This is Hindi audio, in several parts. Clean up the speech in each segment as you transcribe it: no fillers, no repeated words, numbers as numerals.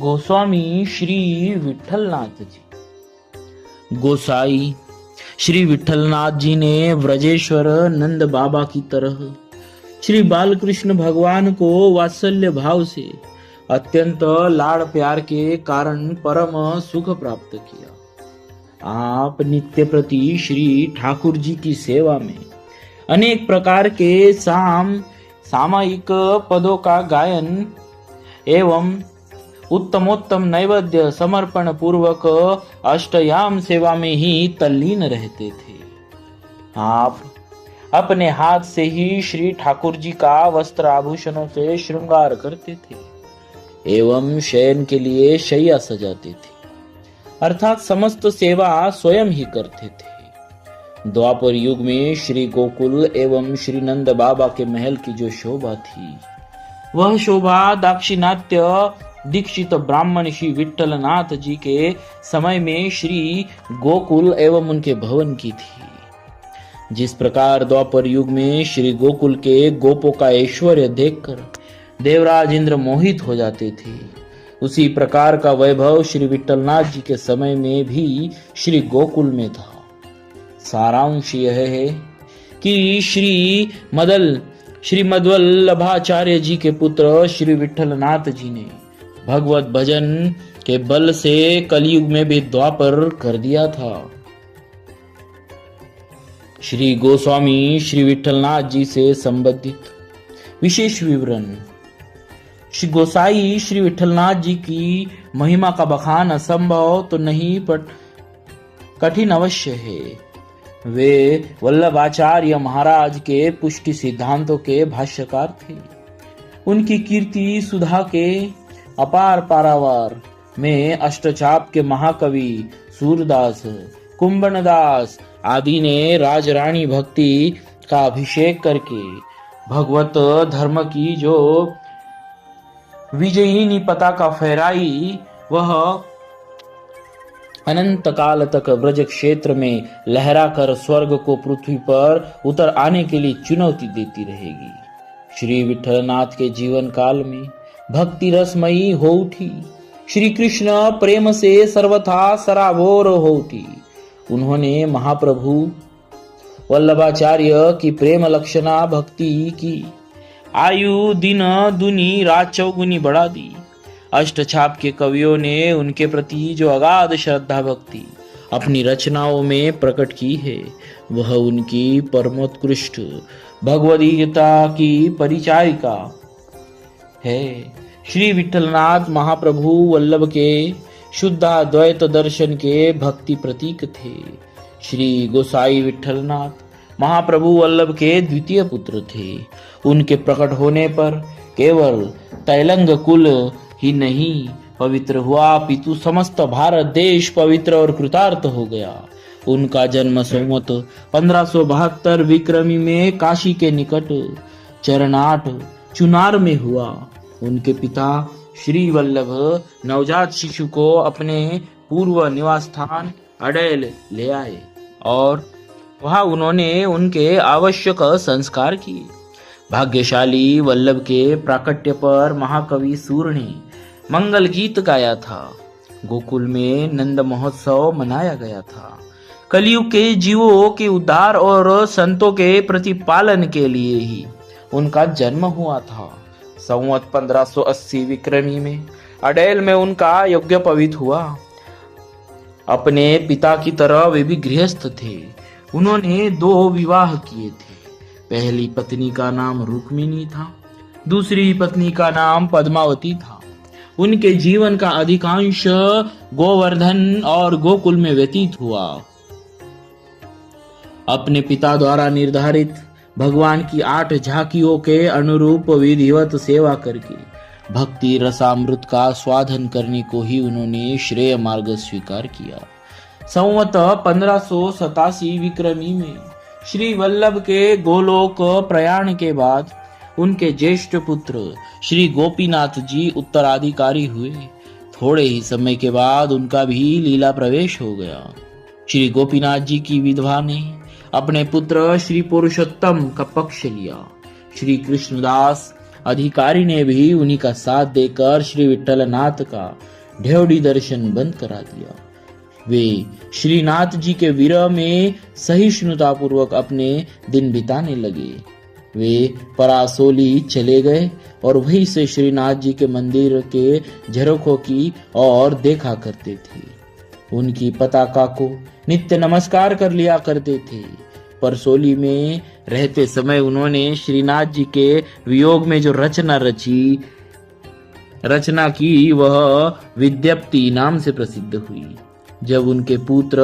गोस्वामी श्री विठलनाथ जी। गोसाई श्री विठलनाथ जी ने व्रजेश्वर नंद बाबा की तरह श्री बालकृष्ण भगवान को वात्सल्य भाव से अत्यंत लाड़ प्यार के कारण परम सुख प्राप्त किया। आप नित्य प्रति श्री ठाकुर जी की सेवा में अनेक प्रकार के सामायिक पदों का गायन एवं उत्तमोत्तम नैवेद्य समर्पण पूर्वक अष्टयाम सेवा में ही तल्लीन रहते थे। आप अपने हाथ से ही श्री ठाकुर जी का वस्त्र आभूषणों से श्रृंगार करते थे एवं शयन के लिए शैया सजाते थे, अर्थात समस्त सेवा स्वयं ही करते थे। द्वापर युग में श्री गोकुल एवं श्री नंद बाबा के महल की जो शोभा थी, वह शोभा दाक्षिणात्य दीक्षित ब्राह्मण श्री विठलनाथ जी के समय में श्री गोकुल एवं उनके भवन की थी। जिस प्रकार द्वापर युग में श्री गोकुल के गोपों का ऐश्वर्य देखकर देवराज इंद्र मोहित हो जाते थे, उसी प्रकार का वैभव श्री विठलनाथ जी के समय में भी श्री गोकुल में था। सारांश यह है कि श्री मद्वल्लभाचार्य जी के पुत्र श्री विठलनाथ जी ने भगवत भजन के बल से कलयुग में भी द्वापर कर दिया था। श्री गोस्वामी श्री विठलनाथ जी से संबंधित विशेष विवरण। श्री गोसाई श्री विठलनाथ जी की महिमा का बखान असंभव तो नहीं पर कठिन अवश्य है। वे वल्लभाचार्य महाराज के पुष्टि सिद्धांतों के भाष्यकार थे। उनकी कीर्ति सुधा के अपार पारावार में अष्टचाप के महाकवि सूरदास, कुंभनदास आदि ने राजरानी भक्ति का अभिषेक करके भगवत धर्म की जो विजयिनी पताका फहराई, वह अनंत काल तक ब्रज क्षेत्र में लहराकर स्वर्ग को पृथ्वी पर उतर आने के लिए चुनौती देती रहेगी। श्री विठलनाथ के जीवन काल में भक्ति रसमयी हो उठी। श्री कृष्ण प्रेम से सर्वथा सराबोर हो उठी। उन्होंने महाप्रभु वल्लभाचार्य की प्रेम लक्षणा भक्ति की आयु दिन दुनी रात चौगुनी बढ़ा दी। अष्टछाप के कवियों ने उनके प्रति जो अगाध श्रद्धा भक्ति अपनी रचनाओं में प्रकट की है, वह उनकी परमोत्कृष्ट भगवद्गीता की परिचारिका है। श्री विठलनाथ महाप्रभु वल्लभ के शुद्धाद्वैत दर्शन के भक्ति प्रतीक थे। श्री गोसाई विठलनाथ महाप्रभु वल्लभ के द्वितीय पुत्र थे। उनके प्रकट होने पर केवल तैलंग कुल ही नहीं पवित्र हुआ, पितु समस्त भारत देश पवित्र और कृतार्थ हो गया। उनका जन्म संवत 1572 विक्रमी में काशी के निकट चरनाट चुनार में हुआ। उनके पिता श्री वल्लभ नवजात शिशु को अपने पूर्व निवास स्थान अडेल ले आए और वहां उन्होंने उनके आवश्यक संस्कार किए। भाग्यशाली वल्लभ के प्राकट्य पर महाकवि सूर ने मंगल गीत गाया था। गोकुल में नंद महोत्सव मनाया गया था। कलयुग के जीवों के उद्धार और संतों के प्रतिपालन के लिए ही उनका जन्म हुआ था। संवत 1580 विक्रमी में अडेल में उनका यज्ञोपवीत हुआ। अपने पिता की तरह वे भी गृहस्थ थे। उन्होंने 2 विवाह किए थे। पहली पत्नी का नाम रुक्मिणी था, दूसरी पत्नी का नाम पद्मावती था। उनके जीवन का अधिकांश गोवर्धन और गोकुल में व्यतीत हुआ। अपने पिता द्वारा निर्धारित भगवान की 8 झांकियों के अनुरूप विधिवत सेवा करके भक्ति रसामृत का स्वाधन करने को ही उन्होंने श्रेय मार्ग स्वीकार किया। संवत 1587 विक्रमी में श्री वल्लभ के गोलोक प्रयाण के बाद उनके ज्येष्ठ पुत्र श्री गोपीनाथ जी उत्तराधिकारी हुए। थोड़े ही समय के बाद उनका भी लीला प्रवेश हो गया। श्री गोपीनाथ जी की विधवा ने अपने पुत्र श्री पुरुषोत्तम का पक्ष लिया। श्री कृष्णदास अधिकारी ने भी उन्हीं का साथ देकर श्री विठलनाथ का ढेवड़ी दर्शन बंद करा दिया। वे श्रीनाथ जी के विरह में सहिष्णुता पूर्वक अपने दिन बिताने लगे। वे परासोली चले गए और वहीं से श्रीनाथ जी के मंदिर के झरोखों की ओर देखा करते थे। उनकी पताका को नित्य नमस्कार कर लिया करते थे। परसोली में रहते समय उन्होंने श्रीनाथ जी के वियोग में जो रचना की वह विद्याप्ति नाम से प्रसिद्ध हुई। जब उनके पुत्र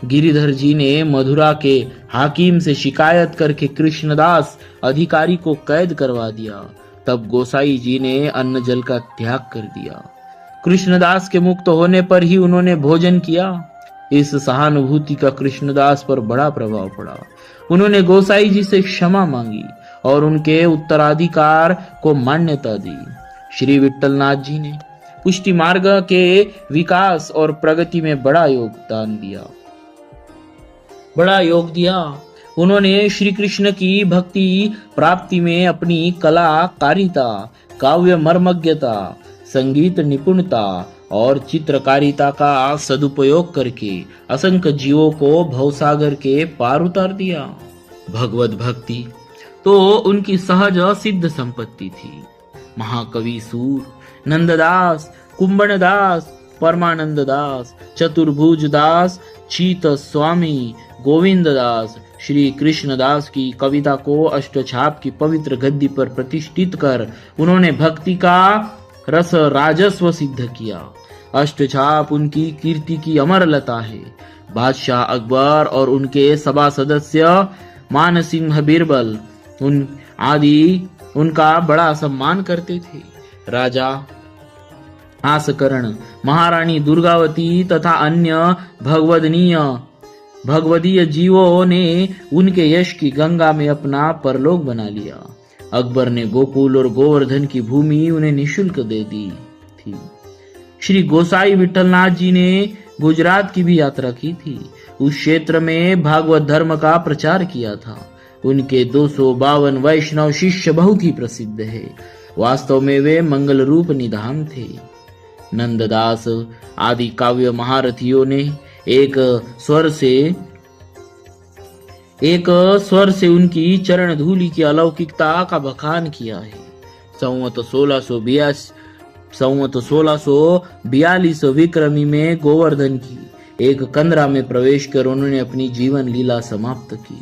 गिरिधर जी ने मथुरा के हाकिम से शिकायत करके कृष्णदास अधिकारी को कैद करवा दिया, तब गोसाई जी ने अन्न जल का त्याग कर दिया। कृष्णदास के मुक्त होने पर ही उन्होंने भोजन किया। इस सहानुभूति का कृष्णदास पर बड़ा प्रभाव पड़ा। उन्होंने गोसाई जी से क्षमा मांगी और उनके उत्तराधिकार को मान्यता दी। श्री विठलनाथ जी ने पुष्टि मार्ग के विकास और प्रगति में बड़ा योग दिया। उन्होंने श्री कृष्ण की भक्ति प्राप्ति में अपनी कलाकारिता, काव्य मर्मज्ञता, संगीत निपुणता और चित्रकारिता का सदुपयोग करके असंख्य जीवों को भवसागर के पार उतार दिया। भगवत भक्ति तो उनकी सहज सिद्ध संपत्ति थी। महाकवि सूर, नंददास, कुंभणदास, परमानंद दास, चतुर्भुज दास, चीत स्वामी, गोविंद दास, श्री कृष्णदास की कविता को अष्टछाप की पवित्र गद्दी पर प्रतिष्ठित कर उन्होंने भक्ति का रस राजस्व सिद्ध किया। अष्टछाप उनकी कीर्ति की अमर लता है। बादशाह अकबर और उनके सभा सदस्य मानसिंह बिरबल आदि उनका बड़ा सम्मान करते थे। राजा आसकरण, महारानी दुर्गावती तथा अन्य भगवदीय जीवों ने उनके यश की गंगा में अपना परलोक बना लिया। अकबर ने गोकुल और गोवर्धन की भूमि उन्हें निशुल्क दे दी थी। श्री गोसाई विठलनाथ जी ने गुजरात की भी यात्रा की थी। उस क्षेत्र में भागवत धर्म का प्रचार किया था। उनके 252 वैष्णव शिष्य बहुत ही प्रसिद्ध है। वास्तव में वे मंगल रूप निधान थे। नंददास आदि काव्य महारथियों ने एक स्वर से उनकी चरण धूलि की अलौकिकता का बखान किया है। संवत 1642 विक्रमी में गोवर्धन की एक कंदरा में प्रवेश कर उन्होंने अपनी जीवन लीला समाप्त की।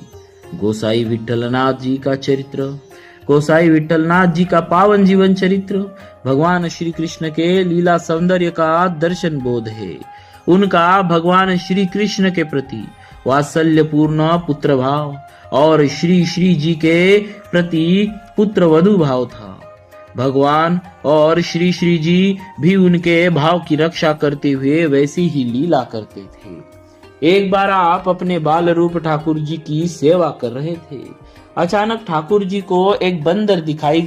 गोसाई विठलनाथ जी का चरित्र, गोसाई विठलनाथ जी का पावन जीवन चरित्र भगवान श्री कृष्ण के लीला सौंदर्य का दर्शन बोध है। उनका भगवान श्री कृष्ण के प्रति वात्सल्यपूर्ण पुत्र भाव और श्री जी के प्रति पुत्र वधु भाव था। भगवान और श्री जी भी उनके भाव की रक्षा करते हुए वैसी ही लीला करते थे। एक बार आप अपने बाल रूप ठाकुर जी की सेवा कर रहे थे। अचानक ठाकुर जी को एक बंदर दिखाई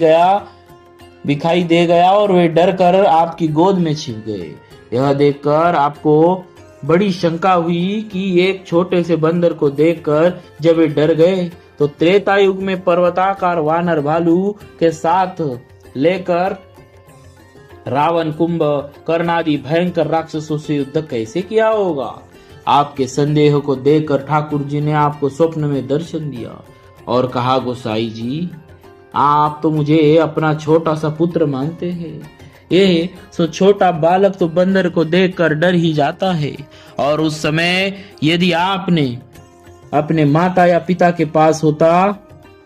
दे गया और वे डर कर आपकी गोद में छिप गए। यह देखकर आपको बड़ी शंका हुई कि एक छोटे से बंदर को देखकर जब वे डर गए तो त्रेता युग में पर्वताकार वानर भालू के साथ लेकर रावण, कुंभ, कर्णादि भयंकर राक्षसों से युद्ध कैसे किया होगा। आपके संदेह को देखकर ठाकुर जी ने आपको स्वप्न में दर्शन दिया और कहा, गोसाई जी, आप तो मुझे अपना छोटा सा पुत्र मानते हैं। ये सो छोटा बालक तो बंदर को देखकर डर ही जाता है, और उस समय यदि आपने अपने माता या पिता के पास होता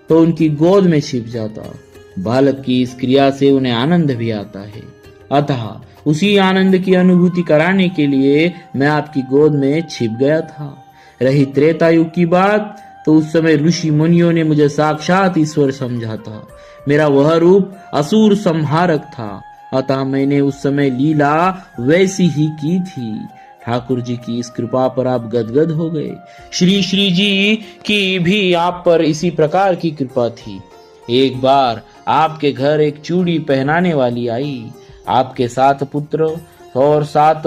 तो उनकी गोद में छिप जाता। बालक की इस क्रिया से उन्हें आनंद भी आता है, अतः उसी आनंद की अनुभूति कराने के लिए मैं आपकी गोद में छिप गया था। रही त्रेता युग की बात, तो उस समय ऋषि मुनियों ने मुझे साक्षात ईश्वर समझा था। मेरा वह रूप असुर संहारक था, अतः मैंने उस समय लीला वैसी ही की थी। ठाकुर जी की इस कृपा पर आप गदगद हो गए। श्री जी की भी आप पर इसी प्रकार की कृपा थी। एक बार आपके घर एक चूड़ी पहनाने वाली आई। आपके 7 पुत्र और 7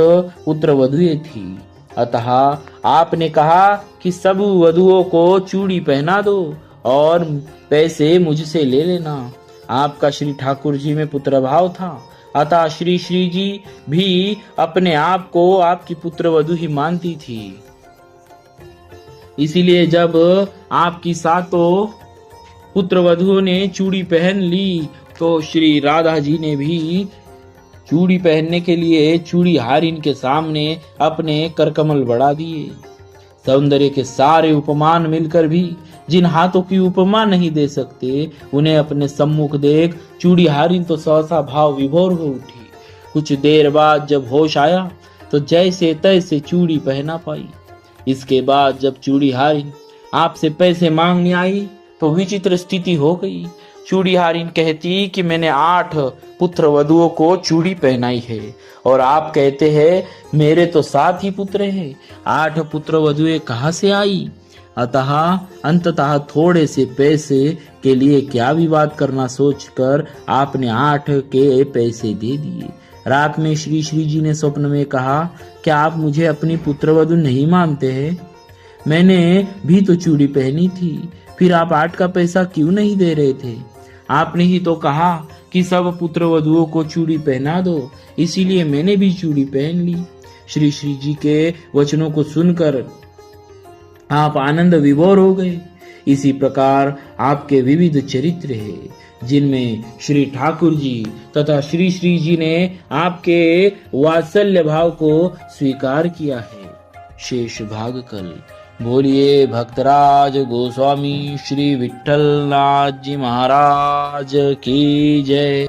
पुत्र वधुएं थी, अतः आपने कहा कि सब वधुओं को चूड़ी पहना दो और पैसे मुझसे ले लेना। आपका श्री ठाकुर जी में पुत्र भाव था, अतः श्री श्री जी भी अपने आप को आपकी पुत्र वधू ही मानती थी। इसीलिए जब आपकी सातों पुत्र वधुओं ने चूड़ी पहन ली तो श्री राधा जी ने भी चूड़ी पहनने के लिए चूड़ी हारिन के सामने अपने करकमल बढ़ा दिए। सौंदर्य के सारे उपमान मिलकर भी जिन हाथों की उपमा नहीं दे सकते, उन्हें अपने सम्मुख देख चूड़ी हारिन तो सहसा भाव विभोर हो उठी। कुछ देर बाद जब होश आया तो जैसे तैसे चूड़ी पहना पाई। इसके बाद जब चूड़ी हारिन आपसे पैसे मांगने आई तो विचित्र स्थिति हो गई। चूड़ी हारिन कहती कि मैंने 8 पुत्र वधुओं को चूड़ी पहनाई है और आप कहते हैं मेरे तो 7 ही पुत्र हैं, 8 पुत्र वधुएं कहाँ से आई? अतः अंततः थोड़े से पैसे के लिए क्या विवाद करना सोचकर आपने 8 के पैसे दे दिए। रात में श्री श्री जी ने स्वप्न में कहा, क्या आप मुझे अपनी पुत्र वधु नहीं मानते हैं? मैंने भी तो चूड़ी पहनी थी, फिर आप 8 का पैसा क्यों नहीं दे रहे थे? आपने ही तो कहा कि सब पुत्र वधुओं को चूड़ी पहना दो, इसीलिए मैंने भी चूड़ी पहन ली। श्री श्री जी के वचनों को सुनकर आप आनंद विभोर हो गए। इसी प्रकार आपके विविध चरित्र हैं, जिनमें श्री ठाकुर जी तथा श्री श्री जी ने आपके वात्सल्य भाव को स्वीकार किया है। शेष भाग कल। बोलिए भक्तराज गोस्वामी श्री विठ्ठल नाथ जी महाराज की जय।